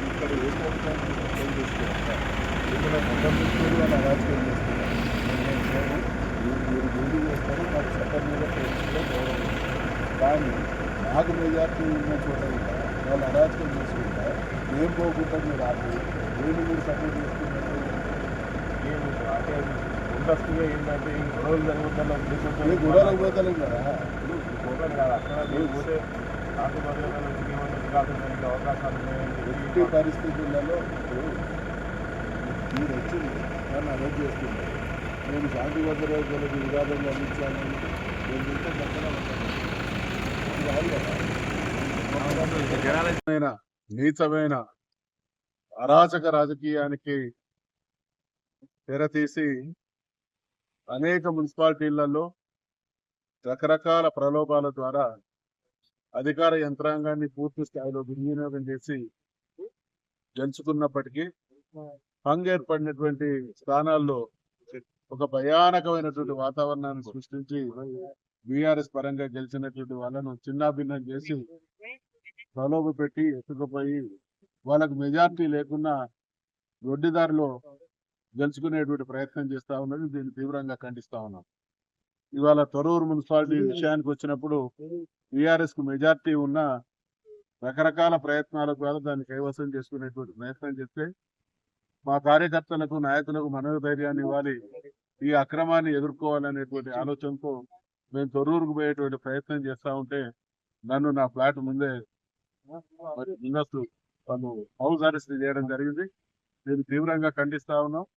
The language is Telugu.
ఇక్కడ ఏ ప్రభుత్వాన్ని అర్థం చేసుకోవాలి. ఏదైనా సంబంధించిన వాళ్ళు అరాజకం చేస్తున్నారు. మీరు ముందు చేస్తారు, నాకు చట్టం మీద ప్రభుత్వంలో గౌరవం ఉంది. కానీ నాకు మెజార్టీ ఉన్న చోట కూడా వాళ్ళు అరాజకం చేసుకుంటా ఏం పోకుండా మీరు ఆపి నేను మీరు సపోర్ట్ చేసుకున్నట్టు అంటే ముందస్తుగా ఏంటంటే ఈ గొడవలు జరుగుతున్న ఏ గొడవలు పోతలేం కదా. గొడవలు కాదు, అక్కడ మీరు పోతే శాంతి భద్రతలు ఇంకేమన్నా వికాసం జరిగే అవకాశాలు ఉన్నాయంటే ఎట్టి పరిస్థితులలో ఇప్పుడు మీరు వచ్చి నన్ను అరెస్ట్ చేస్తున్నారు. నేను శాంతి భద్రతలకు వివాదం కలిగించాలని నేను ఇంట్లో పక్కన నీచమైన అరాచక రాజకీయానికి తెరతీసి అనేక మున్సిపాలిటీలలో రకరకాల ప్రలోభాల ద్వారా అధికార యంత్రాంగాన్ని పూర్తి స్థాయిలో దుర్వినియోగం చేసి గెలుచుకున్నప్పటికీ ఏర్పడినటువంటి స్థానాల్లో ఒక భయానకమైనటువంటి వాతావరణాన్ని సృష్టించి బీఆర్ఎస్ పరంగా గెలిచినటువంటి వాళ్ళను చిన్నాభిన్నం చేసి ప్రలోభ పెట్టి ఎత్తుకుపోయి వాళ్ళకు మెజార్టీ లేకుండా దొడ్డిదారిలో గెలుచుకునేటువంటి ప్రయత్నం చేస్తా ఉన్నది. దీన్ని తీవ్రంగా ఖండిస్తా ఉన్నాం. ఇవాళ తొర్రూరు మున్సిపాలిటీ విషయానికి వచ్చినప్పుడు బీఆర్ఎస్ కు మెజార్టీ ఉన్న రకరకాల ప్రయత్నాల ద్వారా దాన్ని కైవసం చేసుకునేటువంటి ప్రయత్నం చేస్తే మా కార్యకర్తలకు నాయకులకు మనోధైర్యాన్ని ఇవ్వాలి, ఈ అక్రమాన్ని ఎదుర్కోవాలనేటువంటి ఆలోచనతో మేము తొర్రూరుకు పోయేటువంటి ప్రయత్నం చేస్తా ఉంటే నన్ను నా ఫ్లాట్ ముందే ముందస్తు వాళ్ళు హౌస్ అరెస్ట్ చేయడం జరిగింది. దీన్ని తీవ్రంగా ఖండిస్తా ఉన్నాం.